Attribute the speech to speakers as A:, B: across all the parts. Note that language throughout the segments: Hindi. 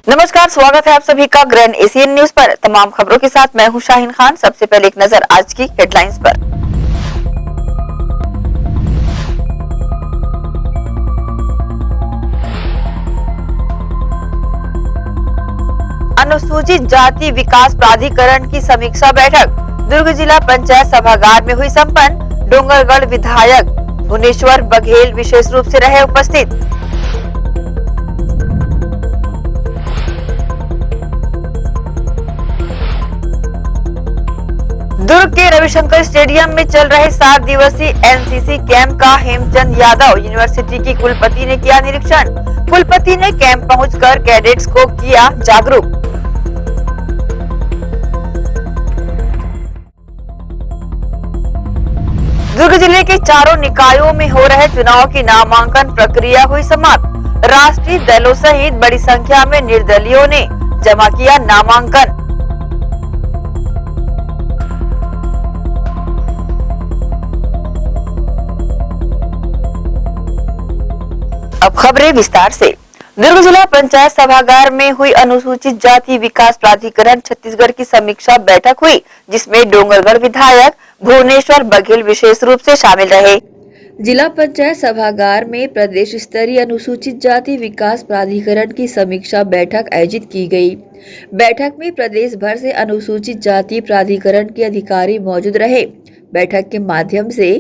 A: नमस्कार, स्वागत है आप सभी का ग्रैंड एशियन न्यूज पर। तमाम खबरों के साथ मैं हूं शाहीन खान। सबसे पहले एक नजर आज की हेडलाइंस पर। अनुसूचित जाति विकास प्राधिकरण की समीक्षा बैठक दुर्ग जिला पंचायत सभागार में हुई संपन्न। डोंगरगढ़ विधायक भुवनेश्वर बघेल विशेष रूप से रहे उपस्थित। दुर्ग के रविशंकर स्टेडियम में चल रहे 7 दिवसीय एनसीसी कैंप का हेमचंद यादव यूनिवर्सिटी की कुलपति ने किया निरीक्षण। कुलपति ने कैंप पहुंचकर कैडेट्स को किया जागरूक। दुर्ग जिले के चारों निकायों में हो रहे चुनाव की नामांकन प्रक्रिया हुई समाप्त। राष्ट्रीय दलों सहित बड़ी संख्या में निर्दलीयों ने जमा किया नामांकन। अब खबरें विस्तार से। दुर्ग जिला पंचायत सभागार में हुई अनुसूचित जाति विकास प्राधिकरण छत्तीसगढ़ की समीक्षा बैठक हुई, जिसमें डोंगरगढ़ विधायक भुवनेश्वर बघेल विशेष रूप से शामिल रहे। जिला पंचायत सभागार में प्रदेश स्तरीय अनुसूचित जाति विकास प्राधिकरण की समीक्षा बैठक आयोजित की गई। बैठक में प्रदेश भर से अनुसूचित जाति प्राधिकरण के अधिकारी मौजूद रहे। बैठक के माध्यम से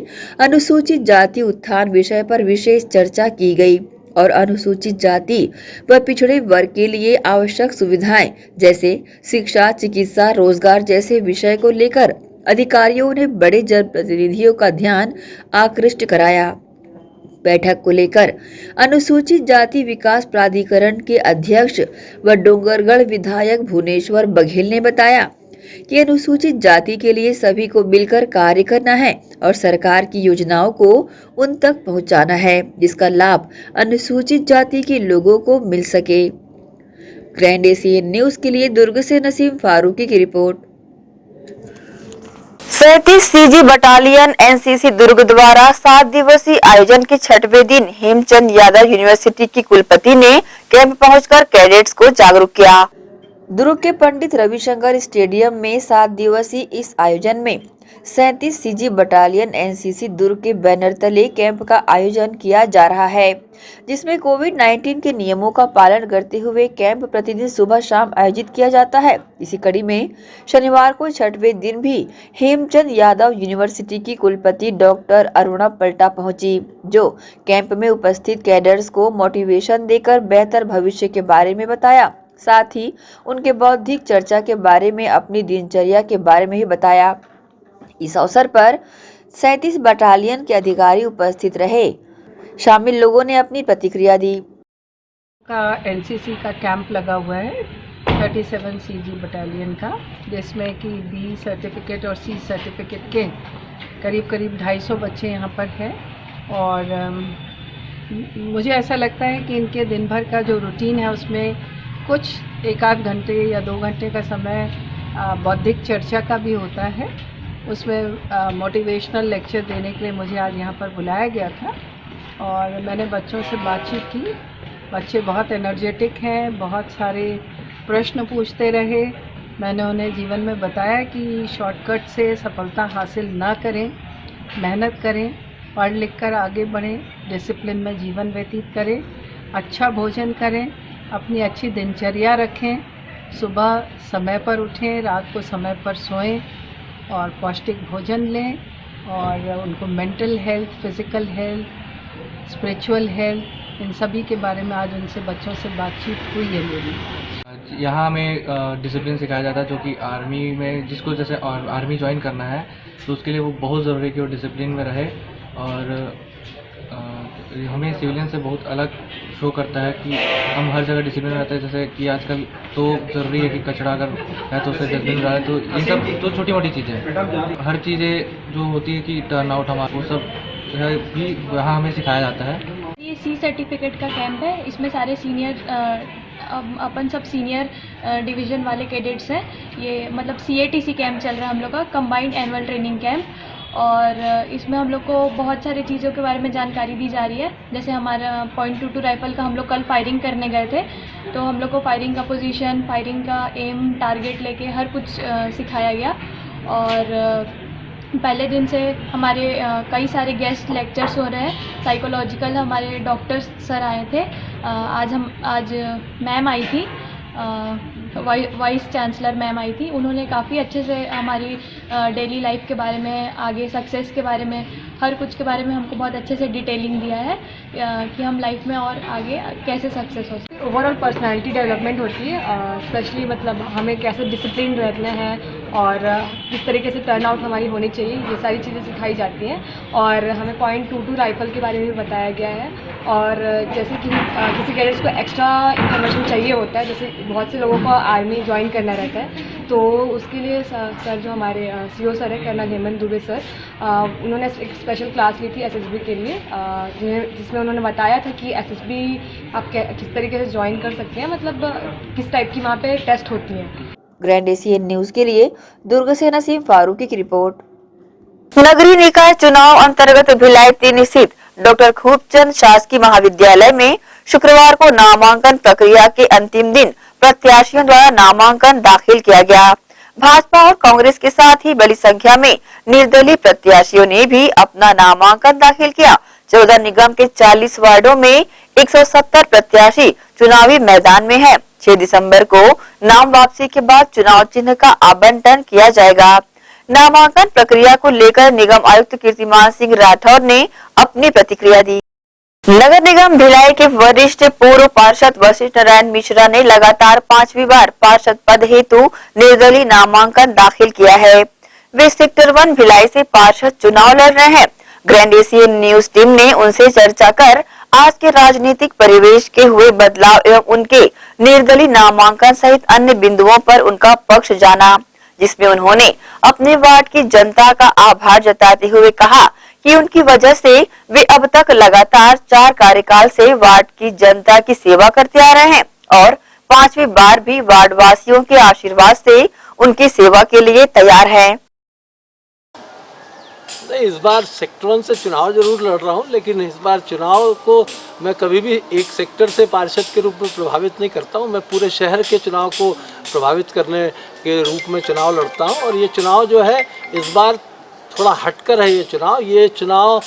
A: अनुसूचित जाति उत्थान विषय पर विशेष चर्चा की गई और अनुसूचित जाति व पिछड़े वर्ग के लिए आवश्यक सुविधाएं जैसे शिक्षा, चिकित्सा, रोजगार जैसे विषय को लेकर अधिकारियों ने बड़े जनप्रतिनिधियों का ध्यान आकृष्ट कराया। बैठक को लेकर अनुसूचित जाति विकास प्राधिकरण के अध्यक्ष व डोंगरगढ़ विधायक भुवनेश्वर बघेल ने बताया कि अनुसूचित जाति के लिए सभी को मिलकर कार्य करना है और सरकार की योजनाओं को उन तक पहुंचाना है, जिसका लाभ अनुसूचित जाति के लोगों को मिल सके। ग्रैंड एशियन न्यूज के लिए दुर्ग से नसीम फारूकी की रिपोर्ट। 37 सीजी बटालियन एनसीसी दुर्ग द्वारा 7 दिवसीय आयोजन के 6वें दिन हेमचंद यादव यूनिवर्सिटी की कुलपति ने कैंप पहुंचकर कैडेट्स को जागरूक किया। दुर्ग के पंडित रविशंकर स्टेडियम में 7 दिवसीय इस आयोजन में 37 सीजी बटालियन एनसीसी दुर्ग के बैनर तले कैंप का आयोजन किया जा रहा है, जिसमें कोविड-19 के नियमों का पालन करते हुए कैंप प्रतिदिन सुबह शाम आयोजित किया जाता है। इसी कड़ी में शनिवार को 6वें दिन भी हेमचंद यादव यूनिवर्सिटी की कुलपति डॉक्टर अरुणा पलटा पहुंची, जो कैंप में उपस्थित कैडर्स को मोटिवेशन देकर बेहतर भविष्य के बारे में बताया। साथ ही उनके बौद्धिक चर्चा के बारे में, अपनी दिनचर्या के बारे में ही बताया। इस अवसर पर 37 बटालियन के अधिकारी उपस्थित रहे। शामिल लोगों ने अपनी प्रतिक्रिया दी।
B: का एनसीसी का कैंप लगा हुआ है 37 सीजी बटालियन का, जिसमें कि बी सर्टिफिकेट और सी सर्टिफिकेट के करीब 250 बच्चे यहाँ पर हैं। और मुझे ऐसा लगता है कि इनके दिन भर का जो रूटीन है उसमें कुछ 1-8 घंटे या 2 घंटे का समय बौद्धिक चर्चा का भी होता है। उसमें मोटिवेशनल लेक्चर देने के लिए मुझे आज यहाँ पर बुलाया गया था और मैंने बच्चों से बातचीत की। बच्चे बहुत एनर्जेटिक हैं, बहुत सारे प्रश्न पूछते रहे। मैंने उन्हें जीवन में बताया कि शॉर्टकट से सफलता हासिल ना करें, मेहनत करें, पढ़ लिख कर आगे बढ़ें, डिसिप्लिन में जीवन व्यतीत करें, अच्छा भोजन करें, अपनी अच्छी दिनचर्या रखें, सुबह समय पर उठें, रात को समय पर सोएं और पौष्टिक भोजन लें। और उनको mental health, physical health, spiritual health, इन सभी के बारे में आज उनसे बच्चों से बातचीत हुई है मेरी।
C: यहाँ हमें डिसिप्लिन सिखाया जाता है, जो कि आर्मी में जिसको जैसे आर्मी ज्वाइन करना है तो उसके लिए वो बहुत ज़रूरी है कि वो डिसिप्लिन में रहे। और हमें सिविलियन से बहुत अलग शो करता है कि हम हर जगह डिसिप्लिन में रहते हैं। जैसे कि आजकल तो ज़रूरी है कि कचरा अगर है तो उसे डस्टबिन में डालें, तो ये सब तो छोटी मोटी चीज़ें हैं। हर चीज़ें जो होती है कि टर्न आउट हमारा वो सब भी यहाँ हमें सिखाया जाता है।
D: ये सी सर्टिफिकेट का कैंप है। इसमें सारे सीनियर अपन सब सीनियर डिवीज़न वाले कैडेट्स हैं। ये मतलब CATC कैंप चल रहा है हम लोग का, कंबाइंड एनुअल ट्रेनिंग कैंप। और इसमें हम लोग को बहुत सारी चीज़ों के बारे में जानकारी दी जा रही है। जैसे हमारा .22 राइफल का हम लोग कल फायरिंग करने गए थे, तो हम लोग को फायरिंग का पोजीशन, फायरिंग का एम, टारगेट लेके हर कुछ सिखाया गया। और पहले दिन से हमारे कई सारे गेस्ट लेक्चर्स हो रहे हैं। साइकोलॉजिकल हमारे डॉक्टर सर आए थे। आज मैम आई थी, वाइस चांसलर मैम आई थी। उन्होंने काफ़ी अच्छे से हमारी डेली लाइफ के बारे में, आगे सक्सेस के बारे में, हर कुछ के बारे में हमको बहुत अच्छे से डिटेलिंग दिया है कि हम लाइफ में और आगे कैसे सक्सेस हो सकते।
B: ओवरऑल पर्सनालिटी डेवलपमेंट होती है, स्पेशली मतलब हमें कैसे डिसिप्लिन रहना है और किस तरीके से टर्न आउट हमारी होनी चाहिए, ये सारी चीज़ें सिखाई जाती हैं। और हमें .22 राइफल के बारे में भी बताया गया है। और जैसे कि किसी कैडेट्स को एक्स्ट्रा इन्फॉर्मेशन चाहिए होता है, जैसे बहुत से लोगों को आर्मी ज्वाइन करना रहता है, तो उसके लिए सर जो हमारे CO सर है, कर्नल हेमंत दुबे सर, उन्होंने एक स्पेशल क्लास ली थी SSB के लिए, जिसमें उन्होंने बताया था कि SSB आप किस तरीके से ज्वाइन कर सकते हैं, मतलब किस टाइप की वहाँ पे टेस्ट होती हैं।
A: ग्रैंड एशियन न्यूज के लिए दुर्ग से नसीम फारूकी की रिपोर्ट। नगरीय निकाय चुनाव अंतर्गत भिलाई 3 स्थित डॉक्टर खूबचंद शासकीय महाविद्यालय में शुक्रवार को नामांकन प्रक्रिया के अंतिम दिन प्रत्याशियों द्वारा नामांकन दाखिल किया गया। भाजपा और कांग्रेस के साथ ही बड़ी संख्या में निर्दलीय प्रत्याशियों ने भी अपना नामांकन दाखिल किया। 14 निगम के 40 वार्डों में 170 प्रत्याशी चुनावी मैदान में है। 6 दिसंबर को नाम वापसी के बाद चुनाव चिन्ह का आवंटन किया जाएगा। नामांकन प्रक्रिया को लेकर निगम आयुक्त कीर्तिमान सिंह राठौर ने अपनी प्रतिक्रिया दी। नगर निगम भिलाई के वरिष्ठ पूर्व पार्षद वशिष्ठ नारायण मिश्रा ने लगातार 5वीं बार पार्षद पद हेतु निर्दलीय नामांकन दाखिल किया है। वे सेक्टर 1 भिलाई से पार्षद चुनाव लड़ रहे हैं। ग्रैंड एशियन न्यूज टीम ने उनसे चर्चा कर आज के राजनीतिक परिवेश के हुए बदलाव एवं उनके निर्दलीय नामांकन सहित अन्य बिंदुओं पर उनका पक्ष जाना, जिसमें उन्होंने अपने वार्ड की जनता का आभार जताते हुए कहा कि उनकी वजह से वे अब तक लगातार 4 कार्यकाल से वार्ड की जनता की सेवा करते आ रहे हैं और 5वीं बार भी वार्ड वासियों के आशीर्वाद से उनकी सेवा के लिए तैयार है।
E: नहीं, इस बार सेक्टर 1 से चुनाव जरूर लड़ रहा हूं, लेकिन इस बार चुनाव को मैं कभी भी एक सेक्टर से पार्षद के रूप में प्रभावित नहीं करता हूं। मैं पूरे शहर के चुनाव को प्रभावित करने के रूप में चुनाव लड़ता हूं। और ये चुनाव जो है इस बार थोड़ा हटकर है। ये चुनाव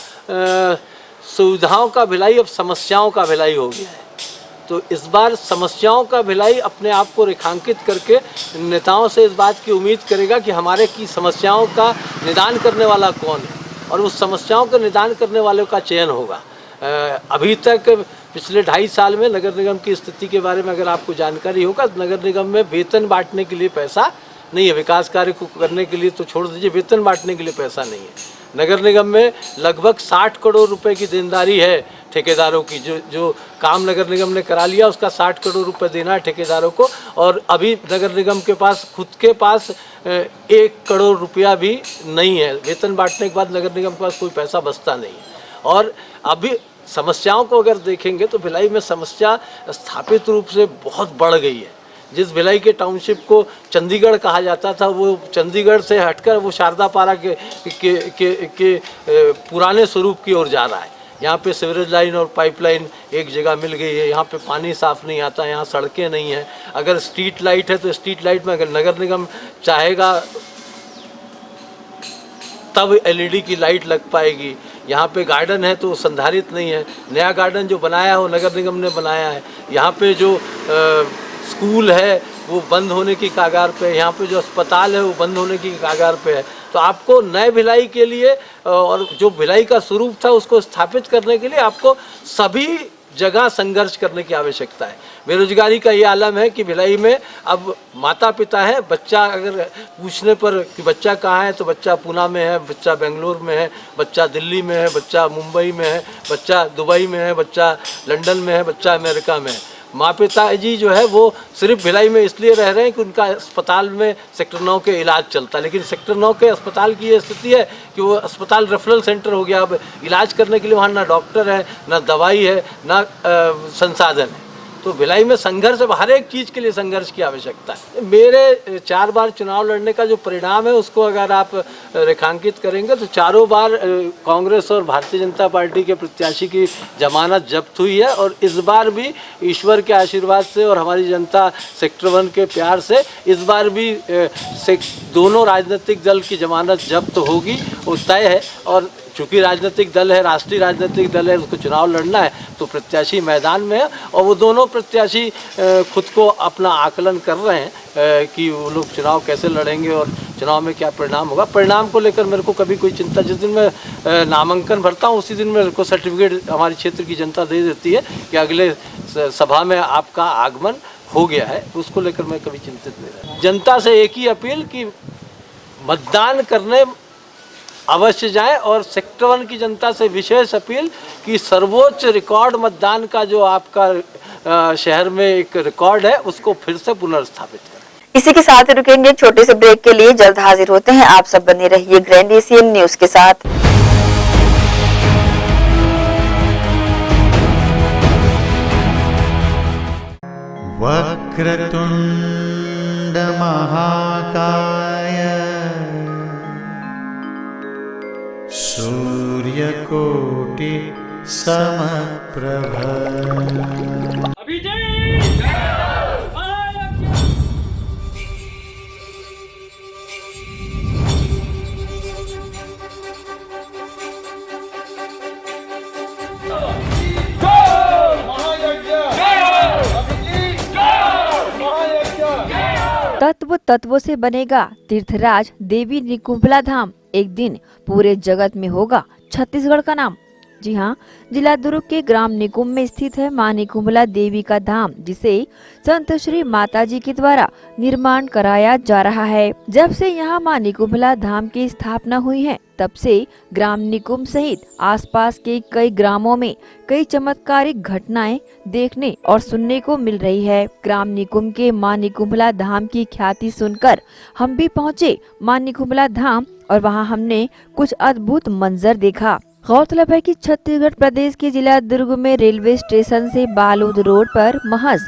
E: सुविधाओं का भिलाई अब समस्याओं का भिलाई हो गया है। तो इस बार समस्याओं का भिलाई अपने आप को रेखांकित करके नेताओं से इस बात की उम्मीद करेगा कि हमारे की समस्याओं का निदान करने वाला कौन है, और उस समस्याओं का निदान करने वालों का चयन होगा। अभी तक पिछले 2.5 साल में नगर निगम की स्थिति के बारे में अगर आपको जानकारी होगा, नगर निगम में वेतन बांटने के लिए पैसा नहीं है। विकास कार्य को करने के लिए तो छोड़ दीजिए, वेतन बांटने के लिए पैसा नहीं है। नगर निगम में लगभग 60 करोड़ रुपए की देनदारी है ठेकेदारों की। जो काम नगर निगम ने करा लिया उसका 60 करोड़ रुपए देना है ठेकेदारों को। और अभी नगर निगम के पास खुद के पास 1 करोड़ रुपया भी नहीं है। वेतन बांटने के बाद नगर निगम के पास कोई पैसा बचता नहीं है। और अभी समस्याओं को अगर देखेंगे तो भिलाई में समस्या स्थापित रूप से बहुत बढ़ गई है। जिस भिलाई के टाउनशिप को चंडीगढ़ कहा जाता था, वो चंडीगढ़ से हटकर वो शारदापारा के पुराने स्वरूप की ओर जा रहा है। यहाँ पे सीवरेज लाइन और पाइपलाइन एक जगह मिल गई है। यहाँ पे पानी साफ़ नहीं आता, यहाँ सड़कें नहीं हैं। अगर स्ट्रीट लाइट है तो स्ट्रीट लाइट में अगर नगर निगम चाहेगा तब LED की लाइट लग पाएगी। यहाँ पे गार्डन है तो संधारित नहीं है। नया गार्डन जो बनाया है वो नगर निगम ने बनाया है। यहाँ पे जो स्कूल है वो बंद होने की कागार पे है। यहाँ पे जो अस्पताल है वो बंद होने की कागार पे है। तो आपको नए भिलाई के लिए और जो भिलाई का स्वरूप था उसको स्थापित करने के लिए आपको सभी जगह संघर्ष करने की आवश्यकता है। बेरोजगारी का ये आलम है कि भिलाई में अब माता पिता है, बच्चा अगर पूछने पर कि बच्चा कहाँ है तो बच्चा पूना में है, बच्चा बेंगलोर में है, बच्चा दिल्ली में है, बच्चा मुंबई में है, बच्चा दुबई में है, बच्चा लंदन में है, बच्चा अमेरिका में है। माँ पिता जी जो है वो सिर्फ भिलाई में इसलिए रह रहे हैं कि उनका अस्पताल में सेक्टर 9 के इलाज चलता है। लेकिन सेक्टर 9 के अस्पताल की ये स्थिति है कि वो अस्पताल रेफरल सेंटर हो गया। अब इलाज करने के लिए वहाँ ना डॉक्टर है, ना दवाई है, ना संसाधन है। तो भिलाई में संघर्ष, हर एक चीज़ के लिए संघर्ष की आवश्यकता है। मेरे 4 बार चुनाव लड़ने का जो परिणाम है उसको अगर आप रेखांकित करेंगे तो चारों बार कांग्रेस और भारतीय जनता पार्टी के प्रत्याशी की जमानत जब्त हुई है, और इस बार भी ईश्वर के आशीर्वाद से और हमारी जनता सेक्टर 1 के प्यार से इस बार भी दोनों राजनीतिक दल की जमानत जब्त होगी, वो तय है। और चूँकि राजनीतिक दल है, राष्ट्रीय राजनीतिक दल है, उसको चुनाव लड़ना है तो प्रत्याशी मैदान में है, और वो दोनों प्रत्याशी खुद को अपना आकलन कर रहे हैं कि वो लोग चुनाव कैसे लड़ेंगे और चुनाव में क्या परिणाम होगा। परिणाम को लेकर मेरे को कभी कोई चिंता, जिस दिन मैं नामांकन भरता हूँ उसी दिन मेरे को सर्टिफिकेट हमारी क्षेत्र की जनता दे देती है कि अगले सभा में आपका आगमन हो गया है, उसको लेकर मैं कभी चिंतित नहीं रहा। जनता से एक ही अपील कि मतदान करने अवश्य जाएं, और सेक्टर 1 की जनता से विशेष अपील कि सर्वोच्च रिकॉर्ड मतदान का जो आपका शहर में एक रिकॉर्ड है उसको फिर से पुनर्स्थापित करें।
A: इसी के साथ रुकेंगे छोटे से ब्रेक के लिए, जल्द हाजिर होते हैं। आप सब बने रहिए ग्रैंड एशियन न्यूज के साथ।
F: वक्रतुंड महाकाय सूर्यकोटि समप्रभ।
G: तत्व तत्वों से बनेगा तीर्थराज देवी निकुंभला धाम, एक दिन पूरे जगत में होगा छत्तीसगढ़ का नाम। जी हाँ, जिला दुर्ग के ग्राम निकुंभ में स्थित है मां निकुंभला देवी का धाम, जिसे संत श्री माताजी के द्वारा निर्माण कराया जा रहा है। जब से यहाँ मां निकुंभला धाम की स्थापना हुई है, तब से ग्राम निकुंभ सहित आसपास के कई ग्रामों में कई चमत्कारिक घटनाएं देखने और सुनने को मिल रही है। ग्राम निकुंभ के मां निकुंभला धाम की ख्याति सुनकर हम भी पहुँचे मां निकुंभला धाम, और वहाँ हमने कुछ अद्भुत मंजर देखा। गौरतलब है कि छत्तीसगढ़ प्रदेश के जिला दुर्ग में रेलवे स्टेशन से बालोद रोड पर महज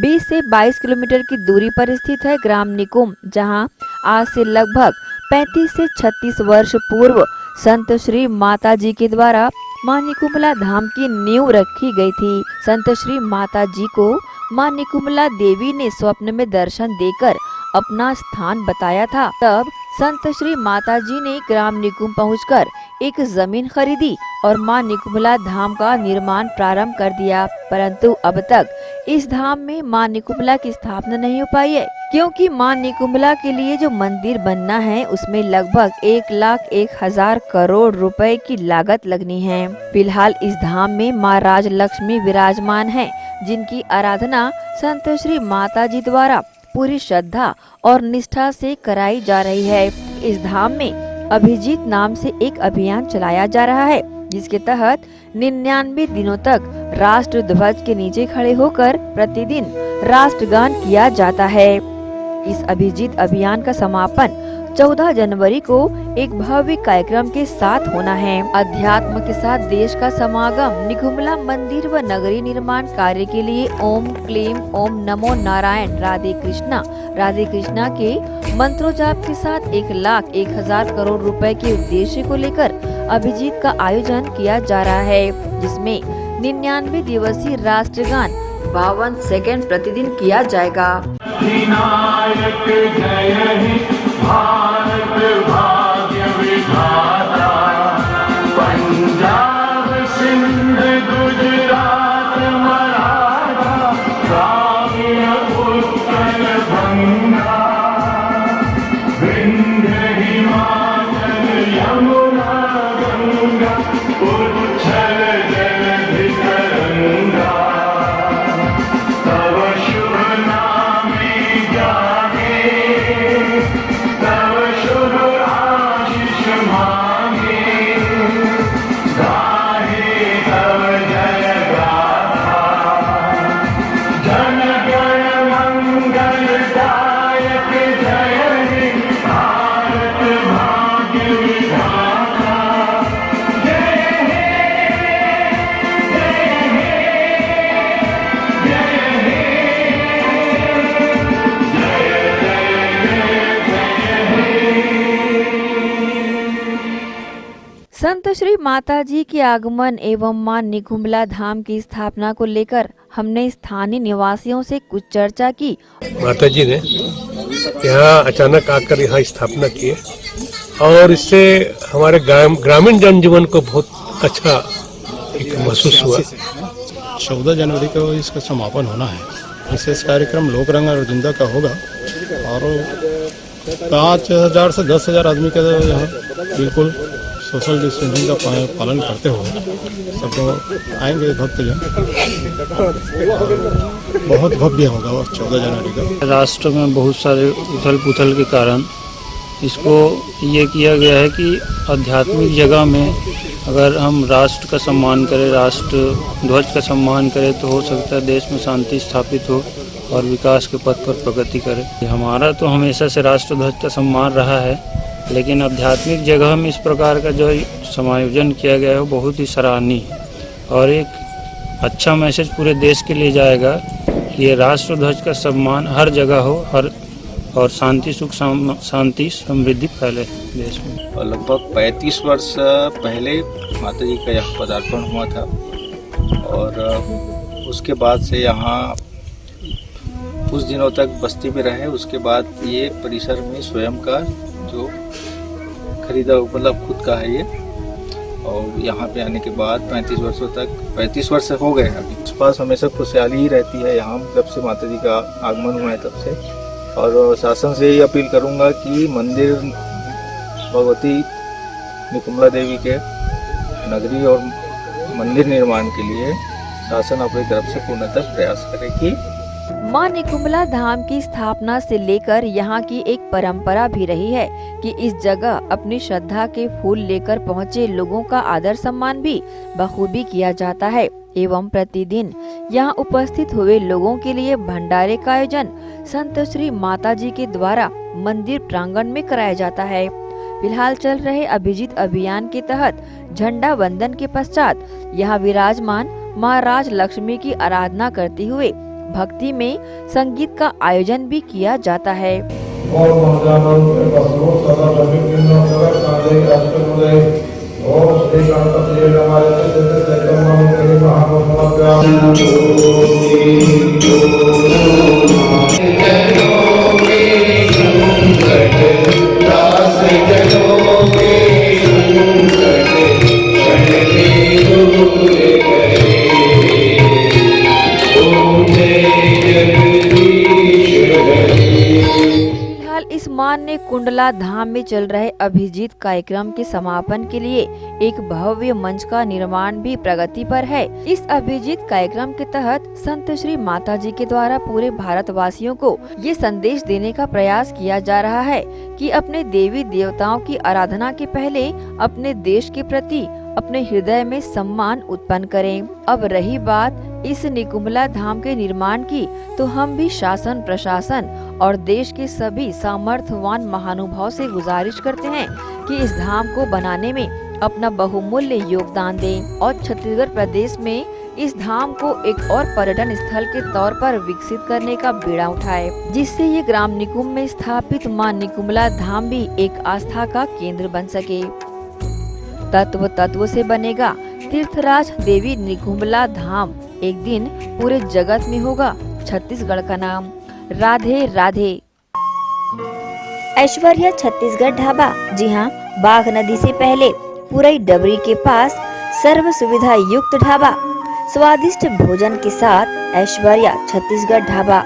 G: 20 से 22 किलोमीटर की दूरी पर स्थित है ग्राम निकुंभ, जहां आज से लगभग 35 से 36 वर्ष पूर्व संत श्री माताजी के द्वारा मां निकुंभला धाम की नींव रखी गई थी। संत श्री माताजी को मां निकुंभला देवी ने स्वप्न में दर्शन देकर अपना स्थान बताया था। तब संत श्री माताजी ने ग्राम निकुंभ पहुंचकर एक जमीन खरीदी और मां निकुंभला धाम का निर्माण प्रारंभ कर दिया, परंतु अब तक इस धाम में मां निकुंभला की स्थापना नहीं हो पाई है, क्योंकि मां निकुंभला के लिए जो मंदिर बनना है उसमें लगभग 1,01,000 करोड़ रुपए की लागत लगनी है। फिलहाल इस धाम में मां राजलक्ष्मी विराजमान है, जिनकी आराधना संत श्री माताजी द्वारा पूरी श्रद्धा और निष्ठा से कराई जा रही है। इस धाम में अभिजीत नाम से एक अभियान चलाया जा रहा है, जिसके तहत 99 दिनों तक राष्ट्र ध्वज के नीचे खड़े होकर प्रतिदिन राष्ट्रगान किया जाता है। इस अभिजीत अभियान का समापन 14 जनवरी को एक भव्य कार्यक्रम के साथ होना है। अध्यात्म के साथ देश का समागम निकुंभला मंदिर व नगरी निर्माण कार्य के लिए ओम क्लीम ओम नमो नारायण राधे कृष्णा के मंत्रोच्चार के साथ 1,01,000 करोड़ रुपए के उद्देश्य को लेकर अभिजीत का आयोजन किया जा रहा है, जिसमें 99 दिवसीय राष्ट्रगान 52 सेकंड प्रतिदिन किया जाएगा।
H: भारत भाग्य विधाता, पंजाब सिंध गुजरात मराठा, द्राविड़ उत्कल गंगा, विंध्य हिमाचल यमुना गंगा, उच्छल जलधि तरंगा, तव शुभ नामे जागे, तव शुभ आशीष मांगे, गाहे तव जय गाथा, जन गण मंगल दायक जय हे, भारत भाग्य विधाता, जय हे
G: श्री माता जी के आगमन एवं मां निकुंभला धाम की स्थापना को लेकर हमने स्थानीय निवासियों से कुछ चर्चा की।
I: माता जी ने यहाँ अचानक आकर यहाँ स्थापना की है और इससे हमारे ग्रामीण जनजीवन को बहुत अच्छा महसूस हुआ।
J: 14 जनवरी को इसका समापन होना है। विशेष कार्यक्रम लोक रंग और जिंदा का होगा और 5,000 से 10,000 आदमी का यहाँ बिल्कुल सोशल डिस्टेंसिंग का पालन करते हुए सब लोग आएंगे भक्तजन। बहुत भव्य होगा वो 14 जनवरी का।
K: राष्ट्र में बहुत सारे उथल पुथल के कारण इसको ये किया गया है कि आध्यात्मिक जगह में अगर हम राष्ट्र का सम्मान करें, राष्ट्र ध्वज का सम्मान करें तो हो सकता है देश में शांति स्थापित हो और विकास के पथ पर प्रगति करे। हमारा तो हमेशा से राष्ट्र ध्वज का सम्मान रहा है, लेकिन आध्यात्मिक जगह में इस प्रकार का जो समायोजन किया गया है वो बहुत ही सराहनीय है और एक अच्छा मैसेज पूरे देश के लिए जाएगा कि ये राष्ट्र ध्वज का सम्मान हर जगह हो और शांति सुख शांति समृद्धि फैले देश में।
L: और लगभग 35 वर्ष पहले माता जी का यहाँ पदार्पण हुआ था और उसके बाद से यहाँ कुछ दिनों तक बस्ती में रहे। उसके बाद ये परिसर में स्वयं का जो खरीदा मतलब खुद का है ये, और यहाँ पे आने के बाद 35 वर्ष हो गए हैं। अभी आसपास हमेशा खुशहाली ही रहती है यहाँ जब से माता जी का आगमन हुआ है तब से। और शासन से ही अपील करूँगा कि मंदिर भगवती निकुंभला देवी के नगरी और मंदिर निर्माण के लिए शासन अपनी तरफ से पूर्णतः प्रयास करेगी।
G: मां निकुंभला धाम की स्थापना से लेकर यहाँ की एक परंपरा भी रही है कि इस जगह अपनी श्रद्धा के फूल लेकर पहुँचे लोगों का आदर सम्मान भी बखूबी किया जाता है एवं प्रतिदिन यहाँ उपस्थित हुए लोगों के लिए भंडारे का आयोजन संत श्री माता जी के द्वारा मंदिर प्रांगण में कराया जाता है। फिलहाल चल रहे अभिजीत अभियान के तहत झंडा वंदन के पश्चात यहाँ विराजमान मां राज लक्ष्मी की आराधना करते हुए भक्ति में संगीत का आयोजन भी किया जाता है। इस मान्य कुंडला धाम में चल रहे अभिजीत कार्यक्रम के समापन के लिए एक भव्य मंच का निर्माण भी प्रगति पर है। इस अभिजीत कार्यक्रम के तहत संत श्री माता जी के द्वारा पूरे भारतवासियों को ये संदेश देने का प्रयास किया जा रहा है कि अपने देवी देवताओं की आराधना के पहले अपने देश के प्रति अपने हृदय में सम्मान उत्पन्न करें। अब रही बात इस निकुंभला धाम के निर्माण की, तो हम भी शासन प्रशासन और देश के सभी सामर्थ्यवान महानुभाव से गुजारिश करते हैं कि इस धाम को बनाने में अपना बहुमूल्य योगदान दें और छत्तीसगढ़ प्रदेश में इस धाम को एक और पर्यटन स्थल के तौर पर विकसित करने का बीड़ा उठाए, जिससे ये ग्राम निकुंभ में स्थापित मां निकुंभला धाम भी एक आस्था का केंद्र बन सके। तत्व से बनेगा तीर्थराज देवी निकुंभला धाम, एक दिन पूरे जगत में होगा छत्तीसगढ़ का नाम। राधे राधे।
A: ऐश्वर्या छत्तीसगढ़ ढाबा, जी हाँ, बाघ नदी से पहले पुरई डबरी के पास सर्व सुविधा युक्त ढाबा, स्वादिष्ट भोजन के साथ ऐश्वर्या छत्तीसगढ़ ढाबा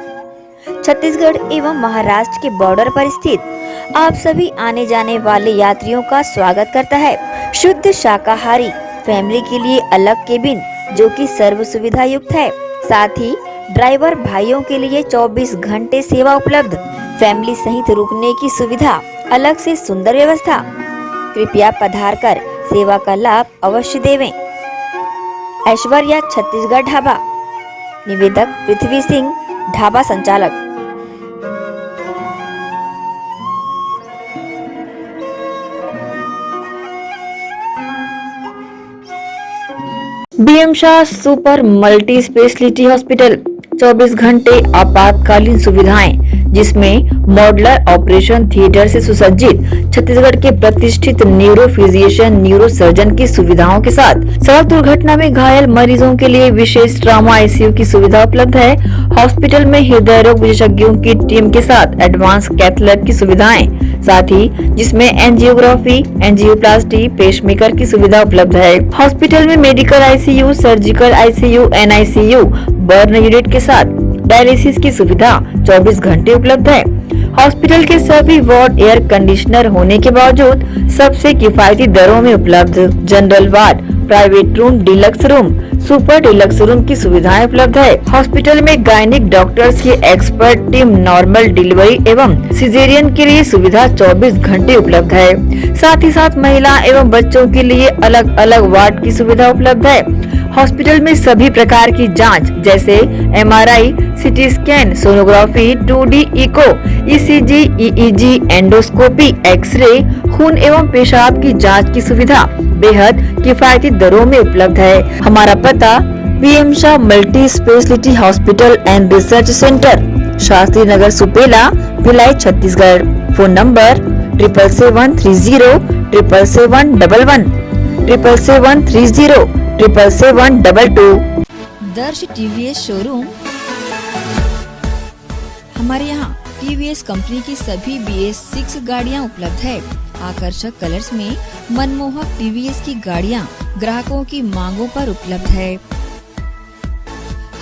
A: छत्तीसगढ़ एवं महाराष्ट्र के बॉर्डर पर स्थित आप सभी आने जाने वाले यात्रियों का स्वागत करता है। शुद्ध शाकाहारी फैमिली के लिए अलग केबिन जो कि सर्व सुविधा युक्त है, साथ ही ड्राइवर भाइयों के लिए 24 घंटे सेवा उपलब्ध, फैमिली सहित रुकने की सुविधा, अलग से सुंदर व्यवस्था। कृपया पधार कर सेवा का लाभ अवश्य देवें। ऐश्वर्या छत्तीसगढ़ ढाबा, निवेदक पृथ्वी सिंह, ढाबा संचालक। BM Shah super multi speciality hospital,
G: 24 घंटे आपातकालीन सुविधाएं, जिसमें मॉडुलर ऑपरेशन थिएटर से सुसज्जित छत्तीसगढ़ के प्रतिष्ठित न्यूरो फिजिशियन न्यूरो सर्जन की सुविधाओं के साथ सड़क दुर्घटना में घायल मरीजों के लिए विशेष ट्रॉमा आईसीयू की सुविधा उपलब्ध है। हॉस्पिटल में हृदय रोग विशेषज्ञों की टीम के साथ एडवांस कैथ लैब की सुविधाएं, साथ ही जिसमें एंजियोग्राफी, एंजियोप्लास्टी, पेसमेकर की सुविधा उपलब्ध है। हॉस्पिटल में medical ICU, surgical ICU, NICU, burn unit के साथ डायलिसिस की सुविधा 24 घंटे उपलब्ध है। हॉस्पिटल के सभी वार्ड एयर कंडीशनर होने के बावजूद सबसे किफायती दरों में उपलब्ध। General ward, private room, deluxe room, super deluxe room की सुविधाएं उपलब्ध है। हॉस्पिटल में गायनिक डॉक्टर्स की एक्सपर्ट टीम नॉर्मल डिलीवरी एवं सिजेरियन के लिए सुविधा 24 घंटे उपलब्ध है। साथ ही साथ महिला एवं बच्चों के लिए अलग अलग वार्ड की सुविधा उपलब्ध है। हॉस्पिटल में सभी प्रकार की जांच जैसे MRI, CT scan, sonography, 2D echo, ECG, EEG, endoscopy, x-ray, खून एवं पेशाब की जांच की सुविधा बेहद किफायती दरों में उपलब्ध है। हमारा पता PM Shah multi speciality hospital and research centre, Shastri Nagar, Supela, Bhilai, Chhattisgarh. Phone number 77307711 77307722। दर्श टीवीएस शोरूम। हमारे यहाँ टीवीएस कंपनी की सभी BS6 गाड़ियाँ उपलब्ध है। आकर्षक कलर्स में मनमोहक टीवीएस की गाड़ियाँ ग्राहकों की मांगों पर उपलब्ध है।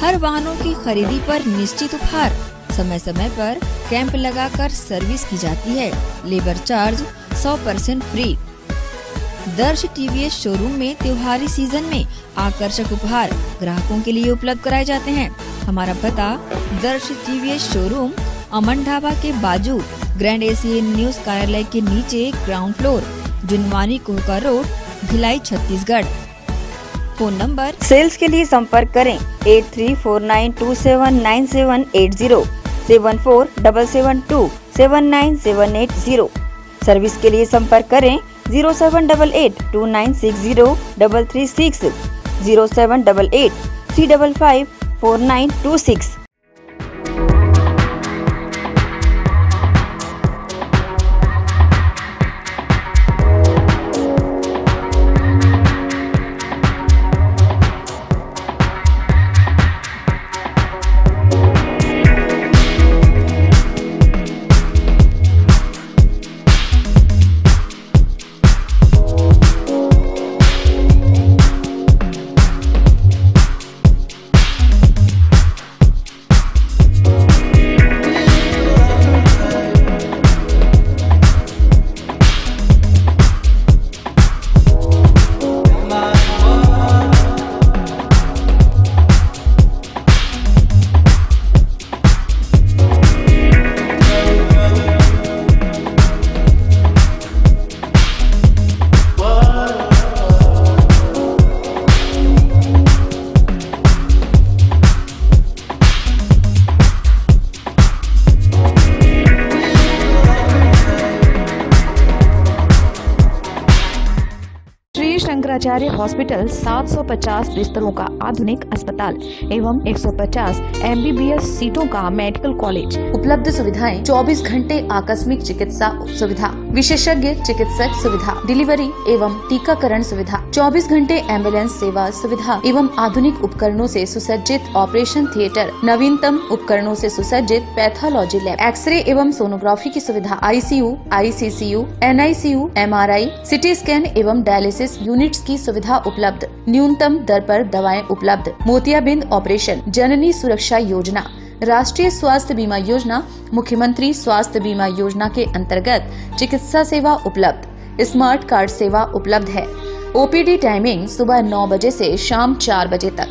G: हर वाहनों की खरीदी पर निश्चित उपहार। समय समय पर कैंप लगाकर सर्विस की जाती है। Labour charge 100% free. दर्श टीवीएस शोरूम में त्योहारी सीजन में आकर्षक उपहार ग्राहकों के लिए उपलब्ध कराए जाते हैं। हमारा पता दर्श टीवीएस शोरूम, अमन ढाबा के बाजू, ग्रैंड एशियन न्यूज कार्यालय के नीचे, ground floor, Junwani Kohka road, Bhilai, Chhattisgarh. Phone number sales के लिए संपर्क करें 8349279780, 7477279780। सर्विस के लिए संपर्क करें 0788296036, 0788355496।
M: शंकराचार्य हॉस्पिटल 750 बिस्तरों का आधुनिक अस्पताल एवं 150 MBBS सीटों का मेडिकल कॉलेज। उपलब्ध सुविधाएं 24 घंटे आकस्मिक चिकित्सा सुविधा, विशेषज्ञ चिकित्सक सुविधा, डिलीवरी एवं टीकाकरण सुविधा, 24 घंटे एम्बुलेंस सेवा सुविधा एवं आधुनिक उपकरणों से सुसज्जित ऑपरेशन थिएटर, नवीनतम उपकरणों से सुसज्जित पैथोलॉजी लैब, एक्सरे एवं सोनोग्राफी की सुविधा, ICU, ICCU, NICU, MRI, CT scan एवं डायलिसिस यूनिट्स की सुविधा उपलब्ध। न्यूनतम दर पर दवाएं उपलब्ध। मोतियाबिंद ऑपरेशन, जननी सुरक्षा योजना, राष्ट्रीय स्वास्थ्य बीमा योजना, मुख्यमंत्री स्वास्थ्य बीमा योजना के अंतर्गत चिकित्सा सेवा उपलब्ध। स्मार्ट कार्ड सेवा उपलब्ध है। OPD टाइमिंग सुबह 9 बजे से शाम 4 बजे तक।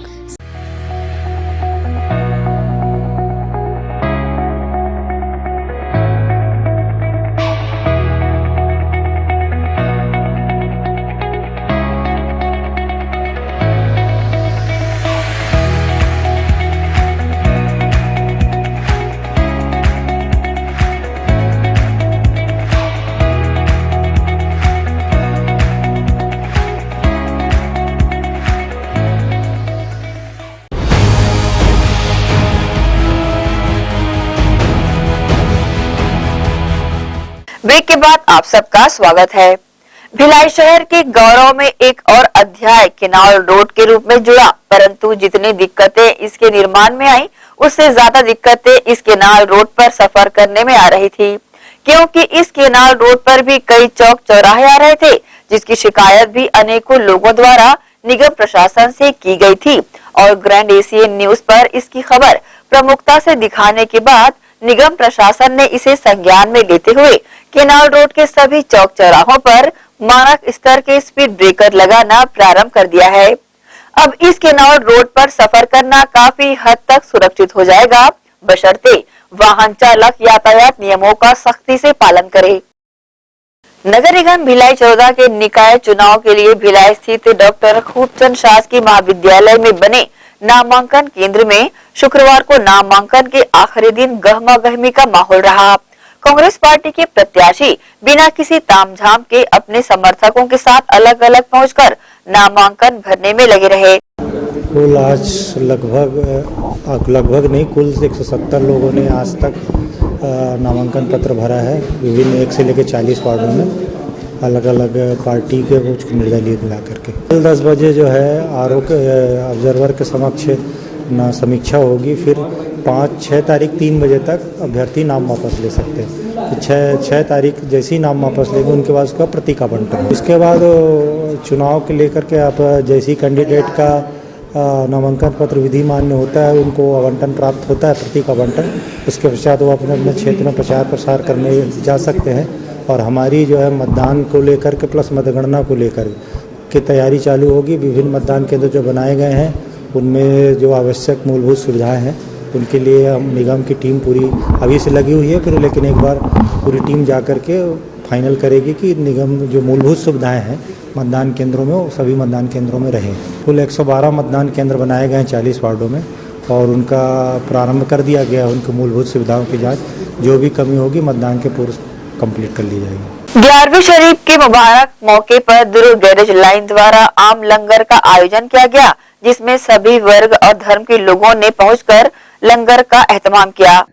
A: ब्रेक के बाद आप सबका स्वागत है। भिलाई शहर के गौरव में एक और अध्याय केनाल रोड के रूप में जुड़ा, परंतु जितनी दिक्कतें इसके निर्माण में आई उससे ज्यादा दिक्कतें इस केनाल रोड पर सफर करने में आ रही थी, क्योंकि इस केनाल रोड पर भी कई चौक चौराहे आ रहे थे, जिसकी शिकायत भी अनेकों लोगों द्वारा निगम प्रशासन से की गई थी और ग्रैंड एशियन न्यूज पर इसकी खबर प्रमुखता से दिखाने के बाद निगम प्रशासन ने इसे संज्ञान में लेते हुए केनाल रोड के सभी चौक चौराहों पर मानक स्तर के स्पीड ब्रेकर लगाना प्रारंभ कर दिया है। अब इस केनाल रोड पर सफर करना काफी हद तक सुरक्षित हो जाएगा, बशर्ते वाहन चालक यातायात नियमों का सख्ती से पालन करे। नगर निगम भिलाई 14 के निकाय चुनाव के लिए भिलाई स्थित डॉक्टर खूबचंद शासकीय महाविद्यालय में बने नामांकन केंद्र में शुक्रवार को नामांकन के आखिरी दिन गहमा गहमी का माहौल रहा। कांग्रेस पार्टी के प्रत्याशी बिना किसी तामझाम के अपने समर्थकों के साथ अलग अलग पहुंचकर नामांकन भरने में लगे रहे।
N: कुल आज लगभग नहीं, कुल 170 लोगों ने आज तक नामांकन पत्र भरा है। विभिन्न 1 से लेकर 40 वार्डों में अलग अलग पार्टी के कुछ निर्दलीय मिला करके कल 10 बजे जो है ऑब्जर्वर के समक्ष समीक्षा होगी। फिर 5-6 तारीख 3 बजे तक अभ्यर्थी नाम वापस ले सकते हैं। 6 तारीख जैसे ही नाम वापस लेंगे उनके बाद उसका प्रतीक आवंटन। इसके बाद चुनाव के लेकर के आप जैसे ही कैंडिडेट का नामांकन पत्र विधि मान्य होता है, उनको आवंटन प्राप्त होता है, प्रतीक आवंटन। उसके पश्चात वो अपने अपने क्षेत्र में प्रचार प्रसार करने जा सकते हैं। और हमारी जो है मतदान को लेकर के प्लस मतगणना को लेकर के तैयारी चालू होगी। विभिन्न मतदान केंद्र जो बनाए गए हैं उनमें जो आवश्यक मूलभूत सुविधाएं हैं उनके लिए हम निगम की टीम पूरी अभी से लगी हुई है। फिर लेकिन एक बार पूरी टीम जा कर के फाइनल करेगी कि निगम जो मूलभूत सुविधाएं हैं मतदान केंद्रों में वो सभी मतदान केंद्रों में रहें। कुल 112 मतदान केंद्र बनाए गए हैं 40 वार्डों में और उनका प्रारंभ कर दिया गया। उनकी मूलभूत सुविधाओं की जाँच जो भी कमी होगी मतदान के पूर्व कंप्लीट कर ली जाएगी।
A: 11वीं शरीफ के मुबारक मौके पर दुर्ग गैरेज लाइन द्वारा आम लंगर का आयोजन किया गया, जिसमें सभी वर्ग और धर्म के लोगों ने पहुंचकर लंगर का एहतमाम किया।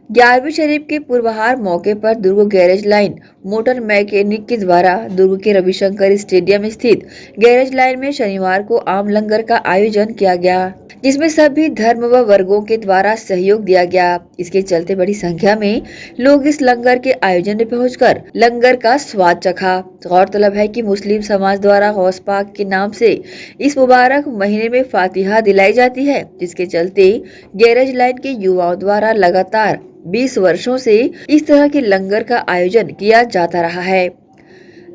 A: 11वीं शरीफ के पूर्वाहार मौके पर दुर्ग गैरेज लाइन मोटर मैकेनिक के द्वारा दुर्ग के रविशंकर स्टेडियम स्थित गैरेज लाइन में शनिवार को आम लंगर का आयोजन किया गया, जिसमें सभी धर्म व वर्गों के द्वारा सहयोग दिया गया। इसके चलते बड़ी संख्या में लोग इस लंगर के आयोजन में पहुंचकर लंगर का स्वाद चखा। गौरतलब है कि मुस्लिम समाज द्वारा गौस पाक के नाम से इस मुबारक महीने में फातिहा दिलाई जाती है, जिसके चलते गैरेज लाइन के युवाओं द्वारा लगातार 20 वर्षों से इस तरह के लंगर का आयोजन किया जाता रहा है।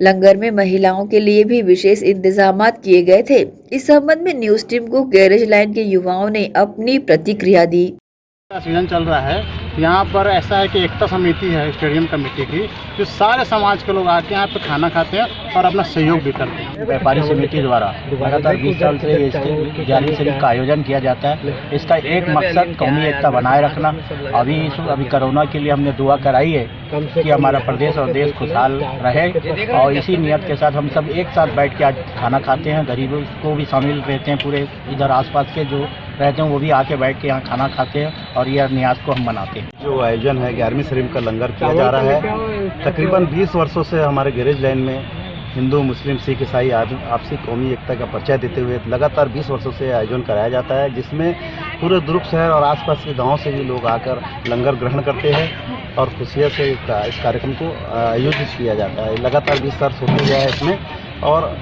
A: लंगर में महिलाओं के लिए भी विशेष इंतजामात किए गए थे। इस संबंध में न्यूज टीम को गैरेज लाइन के युवाओं ने अपनी प्रतिक्रिया दी।
J: सीजन चल रहा है, यहाँ पर ऐसा है कि एकता समिति है स्टेडियम कमेटी की, जो सारे समाज के लोग आके यहाँ पे खाना खाते हैं और अपना सहयोग भी करते हैं।
O: व्यापारी समिति द्वारा लगातार 20 साल से 11वीं शरीफ का आयोजन किया जाता है। इसका एक मकसद कौमी एकता बनाए रखना। अभी कोरोना के लिए हमने दुआ कराई है कि हमारा प्रदेश और देश खुशहाल रहे और इसी नियत के साथ हम सब एक साथ बैठ के आज खाना खाते हैं। गरीबों को भी शामिल रहते हैं, पूरे इधर आसपास के जो रहते हैं वो भी आके बैठ के यहाँ खाना खाते हैं और यह न्यास को हम मनाते हैं।
P: जो आयोजन है 11वीं शरीफ का लंगर किया जा रहा है। तकरीबन 20 वर्षों से हमारे गैरेज लाइन में हिंदू, मुस्लिम, सिख, ईसाई आपसी कौमी एकता का परिचय देते हुए लगातार 20 वर्षों से आयोजन कराया जाता है, जिसमें पूरे दुर्ग शहर और आसपास के गाँव से भी लोग आकर लंगर ग्रहण करते हैं और खुशियों से इस कार्यक्रम को आयोजित किया जाता है। लगातार 20 वर्ष होते गया है इसमें और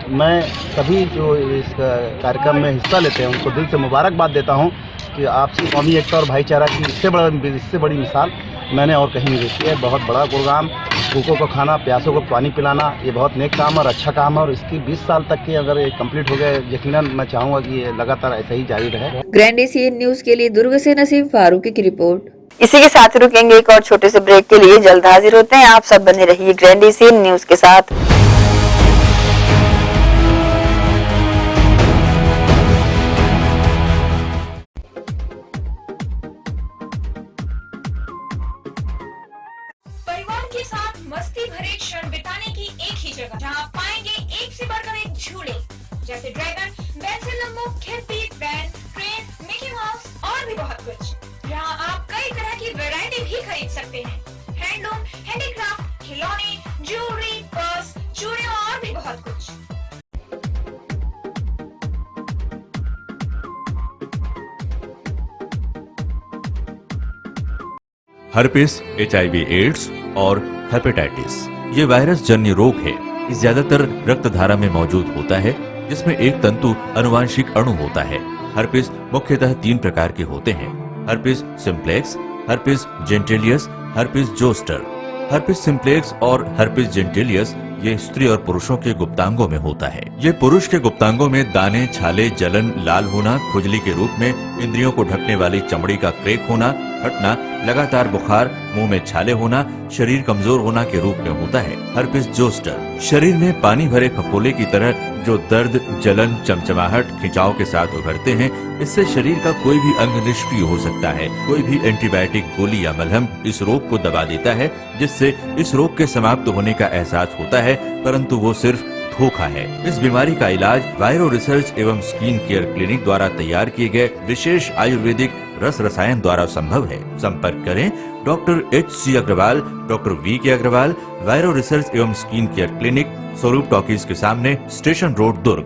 P: मैं सभी जो इस कार्यक्रम में हिस्सा लेते हैं उनको दिल से मुबारकबाद देता हूं कि आपसी कौमी एकता और भाईचारा की इससे बड़ी मिसाल मैंने और कहीं नहीं देखी है। बहुत बड़ा प्रोग्राम, भूखों को खाना, प्यासों को पानी पिलाना, ये बहुत नेक काम और अच्छा काम है और इसकी 20 साल तक की अगर ये कंप्लीट हो गया, यकीनन मैं चाहूँगा कि ये लगातार ऐसा ही जारी रहे।
A: ग्रैंड एशियन न्यूज के लिए दुर्ग से नसीम फारूकी की रिपोर्ट। इसी के साथ रुकेंगे एक और छोटे से ब्रेक के लिए, जल्द हाजिर होते हैं। आप सब बने रहिए ग्रैंड एशियन न्यूज के साथ।
Q: मस्ती भरे क्षण बिताने की एक ही जगह, जहां आप पाएंगे एक से बढ़कर एक झूले, जैसे ड्रैगन, बेंसिल लंबो, खिड़की, वैन, ट्रेन, मिकी माउस और भी बहुत कुछ। यहाँ आप कई तरह की वैरायटी भी खरीद सकते हैं। हैंडलूम, हैंडीक्राफ्ट, खिलौने,
R: हर्पिस, HIV एड्स और हेपेटाइटिस ये वायरस जन्य रोग है। ये ज्यादातर रक्त धारा में मौजूद होता है, जिसमें एक तंतु अनुवांशिक अणु होता है। हर्पिस मुख्यतः 3 प्रकार के होते हैं: herpes simplex, herpes genitalis, herpes zoster. Herpes simplex और हर्पिस जेंटिलियस ये स्त्री और पुरुषों के गुप्तांगों में होता है। ये पुरुष के गुप्तांगों में दाने, छाले, जलन, लाल होना, खुजली के रूप में, इंद्रियों को ढकने वाली चमड़ी का क्रेक होना, फटना, लगातार बुखार, मुंह में छाले होना, शरीर कमजोर होना के रूप में होता है। हर्पिस जोस्टर शरीर में पानी भरे फफोले की तरह जो दर्द, जलन, चमचमाहट, खिंचाव के साथ उभरते हैं। इससे शरीर का कोई भी अंग निष्क्रिय हो सकता है। कोई भी एंटीबायोटिक गोली या मलहम इस रोग को दबा देता है, जिससे इस रोग के समाप्त होने का एहसास होता है, परंतु वो सिर्फ धोखा है। इस बीमारी का इलाज वायरो रिसर्च एवं स्किन केयर क्लिनिक द्वारा तैयार किए गए विशेष आयुर्वेदिक रस रसायन द्वारा संभव है। संपर्क करें doctor HC Agarwal, doctor VK Agarwal, viro research एवं skin care clinic, Swaroop talkies के सामने, स्टेशन रोड, दुर्ग।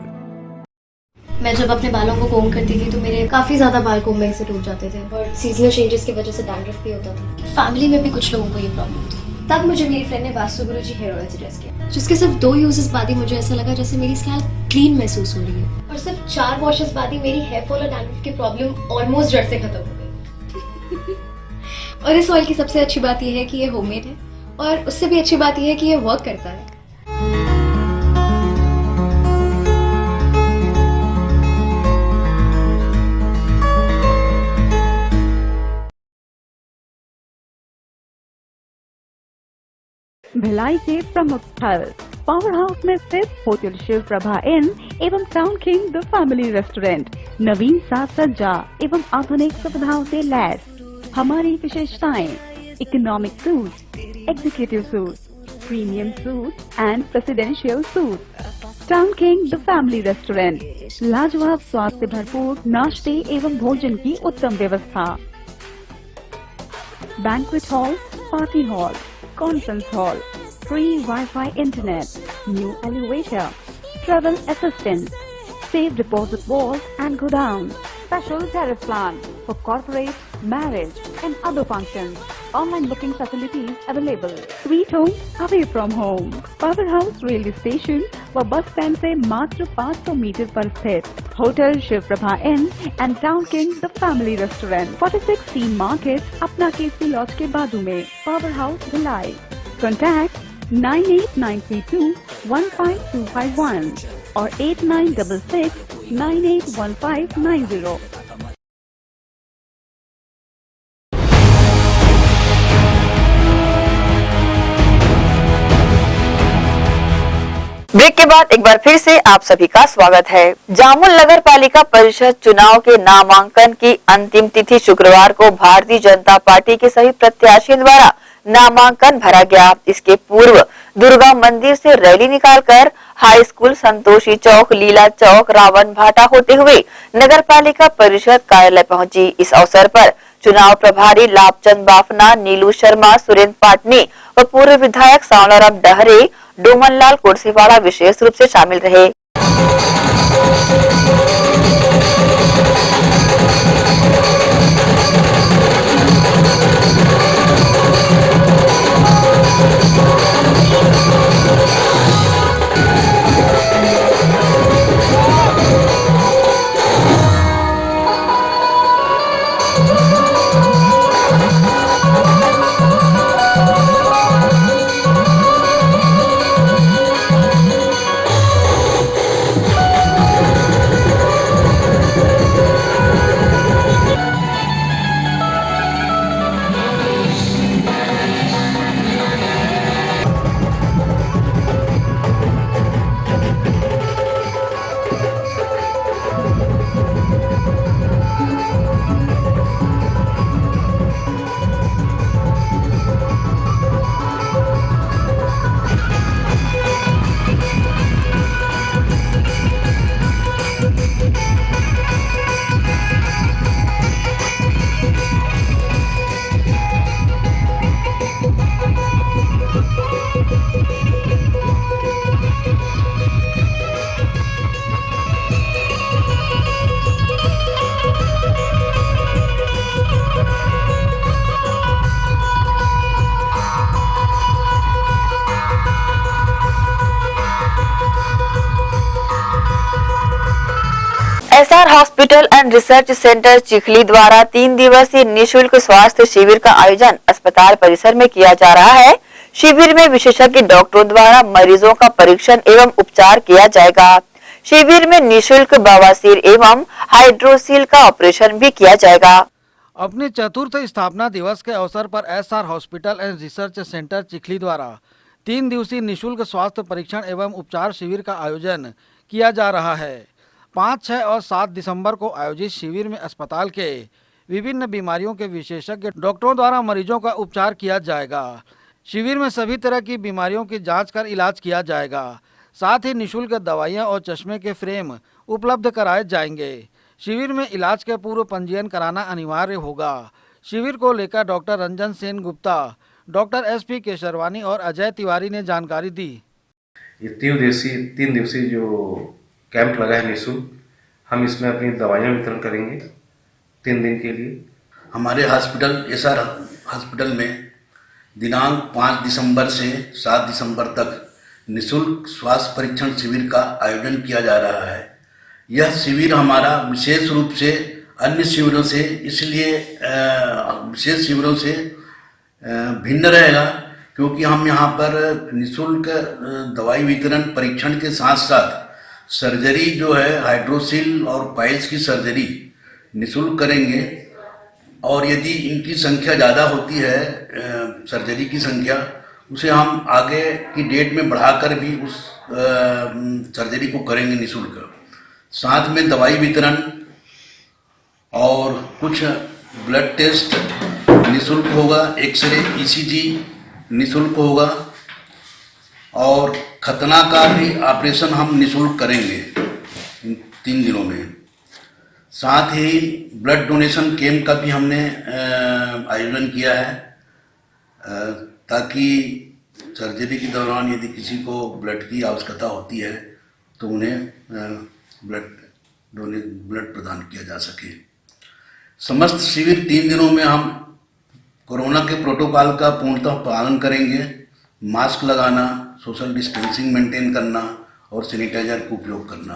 S: मैं जब अपने बालों को कोम करती थी तो मेरे काफी ज्यादा बाल कोम्बिंग से टूट जाते थे और सीजनल चेंजेस की वजह से डैंड्रफ भी होता था। फैमिली में भी कुछ लोगों को ये प्रॉब्लम थी। तब मुझे मेरी फ्रेंड ने वास्तु गुरुजी हेयर ऑयल सजेस्ट किया, जिसके सिर्फ 2 यूजेस बाद ही मुझे ऐसा लगा जैसे मेरी स्कैल्प क्लीन महसूस हो रही है और सिर्फ 4 वॉशेस बाद ही मेरी हेयर फॉल और डैंड्रफ की प्रॉब्लम ऑलमोस्ट जड़ से खत्म हो गई। और इस ऑयल की सबसे अच्छी बात यह है कि ये होममेड है और उससे भी अच्छी बात यह है कि ये वर्क करता है।
T: भिलाई के प्रमुख स्थल पावर हाउस में स्थित होटल शिव प्रभा इन एवं Town King the family restaurant नवीन साज सज्जा एवं आधुनिक सुविधाओं से लैस। हमारी विशेषताएं: economic suite, executive suite, premium suite and presidential suite. Town King the family restaurant, लाजवाब स्वाद से भरपूर नाश्ते एवं भोजन की उत्तम व्यवस्था। Banquet hall, party hall, conference hall, free Wi-Fi internet, new elevator, travel assistance, safe deposit vault and godown, special tariff plan for corporate, marriage and other functions. Online booking facilities available. Sweet home away from home. Powerhouse railway station व बस स्टैंड से मात्र 500 मीटर पर स्थित hotel Shiv Prabha inn and Town King the family restaurant, 46 T market, अपना केसी लॉज के बाजू में, पावर हाउस भिलाई। कॉन्टैक्ट 98932 15251 और 8966 981590।
A: ब्रेक के बाद एक बार फिर से आप सभी का स्वागत है। जामुल नगर पालिका परिषद चुनाव के नामांकन की अंतिम तिथि शुक्रवार को भारतीय जनता पार्टी के सभी प्रत्याशियों द्वारा नामांकन भरा गया। इसके पूर्व दुर्गा मंदिर से रैली निकालकर हाई स्कूल, संतोषी चौक, लीला चौक, रावण भाटा होते हुए नगर पालिका परिषद कार्यालय पहुंची। इस अवसर पर चुनाव प्रभारी लाभचंद बाफना, नीलू शर्मा, सुरेंद्र पाटनी व पूर्व विधायक सांवलाराम डहरे, डोमनलाल कोरसीवाड़ा विशेष रूप से शामिल रहे। SR hospital and research centre Chikhli द्वारा 3 दिवसीय निःशुल्क स्वास्थ्य शिविर का आयोजन अस्पताल परिसर में किया जा रहा है। शिविर में विशेषज्ञ डॉक्टरों द्वारा मरीजों का परीक्षण एवं उपचार किया जाएगा। शिविर में निःशुल्क बवासीर एवं हाइड्रोसील का ऑपरेशन भी किया जाएगा।
U: अपने चतुर्थ स्थापना दिवस के अवसर पर SR hospital and research centre Chikhli द्वारा 3 दिवसीय निःशुल्क स्वास्थ्य परीक्षण एवं उपचार शिविर का आयोजन किया जा रहा है। 5, 6 और 7 दिसंबर को आयोजित शिविर में अस्पताल के विभिन्न बीमारियों के विशेषज्ञ डॉक्टरों द्वारा मरीजों का उपचार किया जाएगा। शिविर में सभी तरह की बीमारियों की जांच कर इलाज किया जाएगा। साथ ही निःशुल्क दवाइयां और चश्मे के फ्रेम उपलब्ध कराए जाएंगे। शिविर में इलाज के पूर्व पंजीयन कराना अनिवार्य होगा। शिविर को लेकर doctor Ranjan Sen Gupta, doctor SP Kesharwani और अजय तिवारी ने जानकारी दी।
V: ये 3 दिवसीय जो कैंप लगा है निःशुल्क, हम इसमें अपनी दवाइयाँ वितरण करेंगे 3 दिन के लिए।
W: हमारे हॉस्पिटल एसआर हॉस्पिटल में दिनांक 5 दिसंबर से 7 दिसंबर तक निःशुल्क स्वास्थ्य परीक्षण शिविर का आयोजन किया जा रहा है। यह शिविर हमारा विशेष रूप से अन्य शिविरों से इसलिए विशेष शिविरों से भिन्न रहेगा क्योंकि हम यहाँ पर निःशुल्क दवाई वितरण परीक्षण के साथ साथ सर्जरी जो है हाइड्रोसील और पाइल्स की सर्जरी निःशुल्क करेंगे। और यदि इनकी संख्या ज़्यादा होती है सर्जरी की संख्या, उसे हम आगे की डेट में बढ़ाकर भी उस सर्जरी को करेंगे निःशुल्क। साथ में दवाई वितरण और कुछ ब्लड टेस्ट निःशुल्क होगा, एक्सरे ईसीजी निःशुल्क होगा और खतना का भी ऑपरेशन हम निःशुल्क करेंगे इन 3 दिनों में। साथ ही ब्लड डोनेशन कैंप का भी हमने आयोजन किया है ताकि सर्जरी के दौरान यदि किसी को ब्लड की आवश्यकता होती है तो उन्हें ब्लड प्रदान किया जा सके। समस्त शिविर 3 दिनों में हम कोरोना के प्रोटोकॉल का पूर्णतः पालन करेंगे। मास्क लगाना, सोशल डिस्टेंसिंग मेंटेन करना और सैनिटाइजर का उपयोग करना।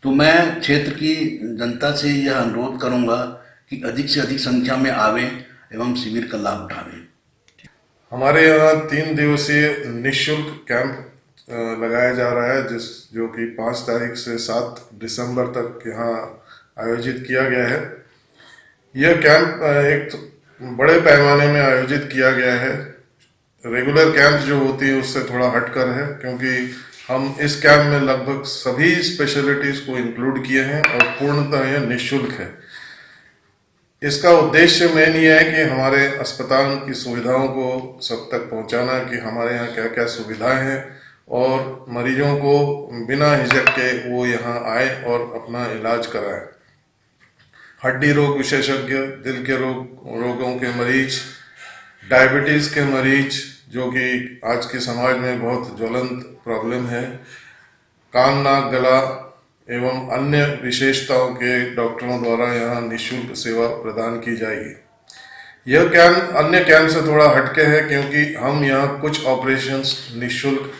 W: तो मैं क्षेत्र की जनता से यह अनुरोध करूंगा कि अधिक से अधिक संख्या में आवें एवं शिविर का लाभ उठावें।
X: हमारे यहाँ 3 दिवसीय निःशुल्क कैंप लगाया जा रहा है जो कि 5 तारीख से 7 दिसंबर तक यहाँ आयोजित किया गया है। यह कैंप एक बड़े पैमाने में आयोजित किया गया है। रेगुलर कैंप जो होती है उससे थोड़ा हटकर है क्योंकि हम इस कैंप में लगभग सभी स्पेशलिटीज़ को इंक्लूड किए हैं और पूर्णतः यह निःशुल्क है। इसका उद्देश्य मेन ये है कि हमारे अस्पताल की सुविधाओं को सब तक पहुंचाना कि हमारे यहाँ क्या क्या सुविधाएं हैं और मरीजों को बिना हिचक के वो यहाँ आए और अपना इलाज कराएं। हड्डी रोग विशेषज्ञ, दिल के रोगों के मरीज, डायबिटीज़ के मरीज जो कि आज के समाज में बहुत ज्वलंत प्रॉब्लम है, कान नाक गला एवं अन्य विशेषताओं के डॉक्टरों द्वारा यहाँ निःशुल्क सेवा प्रदान की जाएगी। यह कैंप अन्य कैंप से थोड़ा हटके है क्योंकि हम यहाँ कुछ ऑपरेशंस निःशुल्क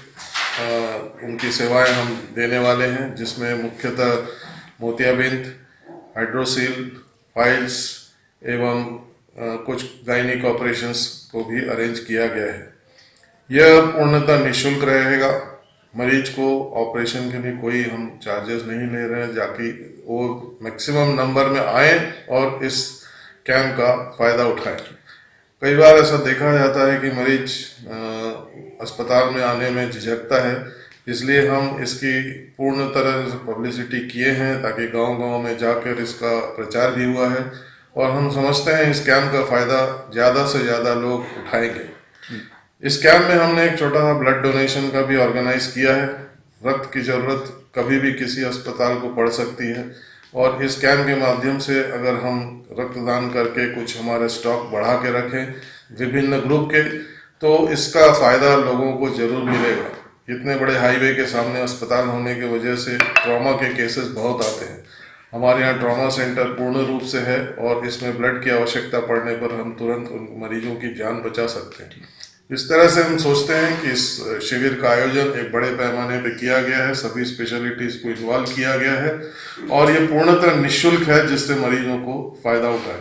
X: उनकी सेवाएं हम देने वाले हैं, जिसमें मुख्यतः मोतियाबिंद, हाइड्रोसील, पाइल्स एवं कुछ गायनिक ऑपरेशंस को भी अरेंज किया गया है। यह पूर्णतः निःशुल्क रहेगा। मरीज को ऑपरेशन के लिए कोई हम चार्जेस नहीं ले रहे हैं, जाकि वो मैक्सिमम नंबर में आए और इस कैंप का फ़ायदा उठाएं। कई बार ऐसा देखा जाता है कि मरीज अस्पताल में आने में झिझकता है, इसलिए हम इसकी पूर्ण तरह से पब्लिसिटी किए हैं ताकि गांव-गांव में जाकर इसका प्रचार भी हुआ है और हम समझते हैं इस कैंप का फ़ायदा ज़्यादा से ज़्यादा लोग उठाएंगे। इस कैंप में हमने एक छोटा सा ब्लड डोनेशन का भी ऑर्गेनाइज किया है। रक्त की ज़रूरत कभी भी किसी अस्पताल को पड़ सकती है और इस कैंप के माध्यम से अगर हम रक्तदान करके कुछ हमारे स्टॉक बढ़ा के रखें विभिन्न ग्रुप के, तो इसका फ़ायदा लोगों को ज़रूर मिलेगा। इतने बड़े हाईवे के सामने अस्पताल होने की वजह से ट्रॉमा के केसेस बहुत आते हैं। हमारे यहाँ ट्रॉमा सेंटर पूर्ण रूप से है और इसमें ब्लड की आवश्यकता पड़ने पर हम तुरंत उन मरीजों की जान बचा सकते हैं। इस तरह से हम सोचते हैं कि इस शिविर का आयोजन एक बड़े पैमाने पर किया गया है, सभी स्पेशलिटीज को इन्वॉल्व किया गया है और ये पूर्णतः निःशुल्क है, जिससे मरीजों को फायदा होता है।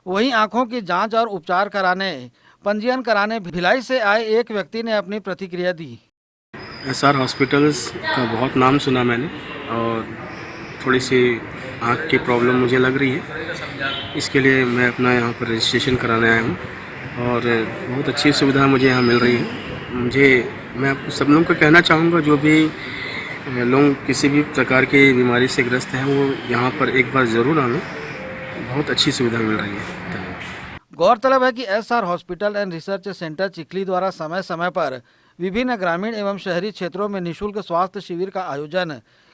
U: वहीं आंखों की जांच और उपचार कराने पंजीयन कराने भिलाई से आए एक व्यक्ति ने अपनी प्रतिक्रिया दी।
B: एसआर हॉस्पिटल्स का बहुत नाम सुना मैंने और थोड़ी सी आँख की प्रॉब्लम मुझे लग रही है, इसके लिए मैं अपना यहाँ पर रजिस्ट्रेशन कराने आया हूँ और बहुत अच्छी सुविधा मुझे यहाँ मिल रही है। मैं आप सब लोगों को कहना चाहूँगा, जो भी लोग किसी भी प्रकार की बीमारी से ग्रस्त हैं वो यहाँ पर एक बार ज़रूर आना, बहुत अच्छी सुविधा मिल रही है।
U: गौरतलब है कि SR hospital and research centre Chikhli द्वारा समय समय पर विभिन्न ग्रामीण एवं शहरी क्षेत्रों में निःशुल्क स्वास्थ्य शिविर का आयोजन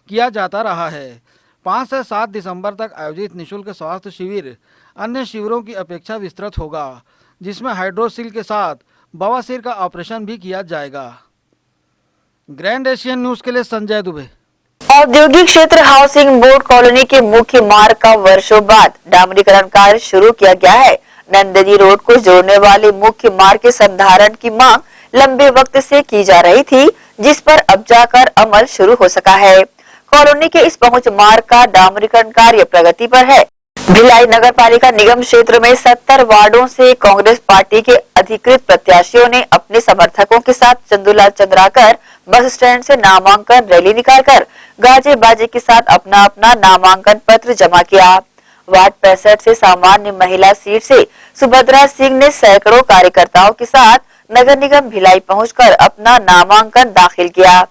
U: किया जाता रहा है। 5 से 7 दिसंबर तक आयोजित निःशुल्क स्वास्थ्य शिविर अन्य शिविरों की अपेक्षा विस्तृत होगा, जिसमें हाइड्रोसील के साथ बवासीर का ऑपरेशन भी किया जाएगा। ग्रैंड एशियन न्यूज के लिए संजय दुबे।
A: औद्योगिक क्षेत्र हाउसिंग बोर्ड कॉलोनी के मुख्य मार्ग का वर्षों बाद डामरीकरण कार्य शुरू किया गया है। नंदजी रोड को जोड़ने वाले मुख्य मार्ग के संधारण की मांग लंबे वक्त से की जा रही थी, जिस पर अब जाकर अमल शुरू हो सका है। कॉलोनी के इस पहुंच मार्ग का डामरीकरण कार्य प्रगति पर है। भिलाई नगर पालिका निगम क्षेत्र में 70 वार्डों से कांग्रेस पार्टी के अधिकृत प्रत्याशियों ने अपने समर्थकों के साथ चंदूलाल चंद्राकर बस स्टैंड से नामांकन रैली निकालकर गाजे बाजे के साथ अपना अपना नामांकन पत्र जमा किया। वार्ड 65 से सामान्य महिला सीट से सुभद्रा सिंह ने सैकड़ों कार्यकर्ताओं के साथ नगर निगम भिलाई पहुंचकर अपना नामांकन दाखिल किया।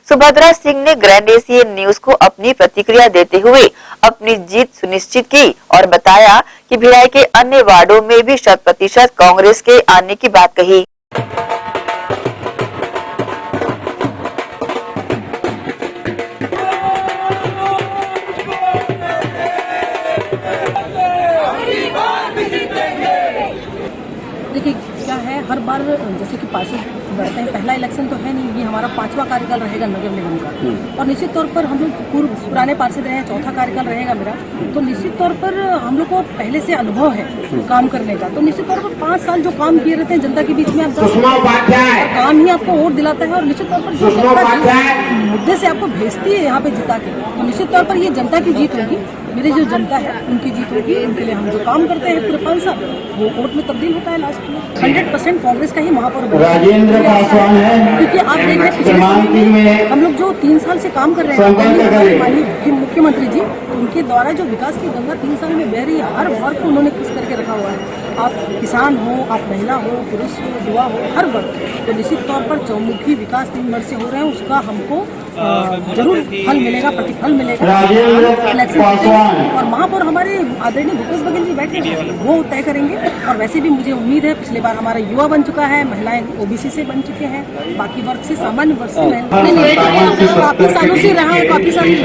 A: सुभद्रा सिंह ने ग्रैंड एशियन न्यूज को अपनी प्रतिक्रिया देते हुए अपनी जीत सुनिश्चित की और बताया कि भिलाई के अन्य वार्डों में भी 100% कांग्रेस के आने की बात कही।
C: देखिए क्या है, हर बार जैसे कि पार्षद बढ़ते हैं, पहला इलेक्शन तो है नहीं, ये हमारा 5वां कार्यकाल रहेगा नगर निगम का और निश्चित तौर पर हम लोग पुराने पार्षद रहे हैं, 4था कार्यकाल रहेगा मेरा, तो निश्चित तौर पर हम लोग को पहले से अनुभव है काम करने का। तो निश्चित तौर पर 5 साल जो काम किए रहते हैं जनता के बीच में, आप काम ही आपको वोट दिलाता है और निश्चित तौर पर जो जनता मुद्दे से आपको भेजती है यहाँ पे जिता के, तो निश्चित तौर पर ये जनता की जीत होगी, मेरी जो जनता है उनकी जीत होगी। उनके लिए हम जो काम करते हैं पूरे 5 साल वो वोट में तब्दील होता है लास्ट में। 100% कांग्रेस का ही महापौर बना, क्योंकि आप देख रहे हैं हम लोग जो 3 साल से काम कर रहे हैं, माननीय मुख्यमंत्री जी उनके द्वारा जो विकास की गंगा 3 साल में बह रही है, हर वर्ग को उन्होंने खुश करके रखा हुआ है। आप किसान हो, आप महिला हो, पुरुष हो, युवा हो, हर वर्ग, तो निश्चित तौर पर चौमुखी विकास 3 वर्ष से हो रहे हैं, उसका हमको जरूर फल मिलेगा, प्रतिफल मिलेगा। इलेक्शन और महापौर हमारे आदरणीय भूपेश बघेल जी बैठे हैं, वो तय करेंगे। और वैसे भी मुझे उम्मीद है, पिछले बार हमारा युवा बन चुका है, महिलाएं ओबीसी से बन चुके हैं, बाकी वर्ग से, सामान्य वर्ग से काफी सालों से रहा है, काफी साल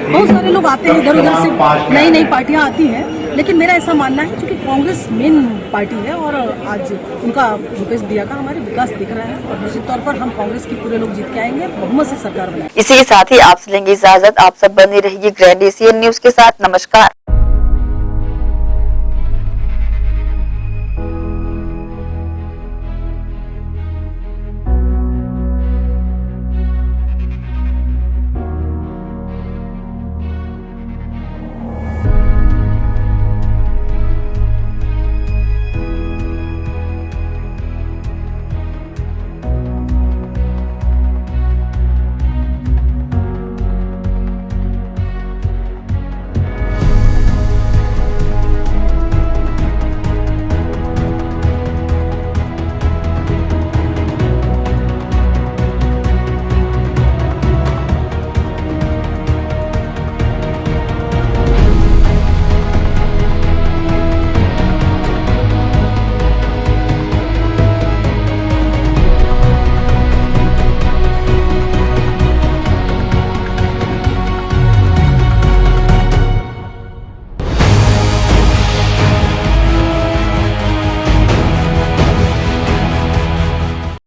C: बहुत सारे लोग आते हैं इधर उधर से, नई नई पार्टियां आती हैं, लेकिन मेरा ऐसा मानना है क्योंकि कांग्रेस मेन पार्टी है और आज उनका भूपेश भैया का हमारे विकास दिख रहा है और निश्चित तौर पर हम कांग्रेस के पूरे लोग जीत के आएंगे, बहुमत से सरकार बनाएंगे।
A: इसी के साथ ही आपसे लेंगे इजाजत। आप सब बने रहिए ग्रैंड एशियन न्यूज के साथ। नमस्कार।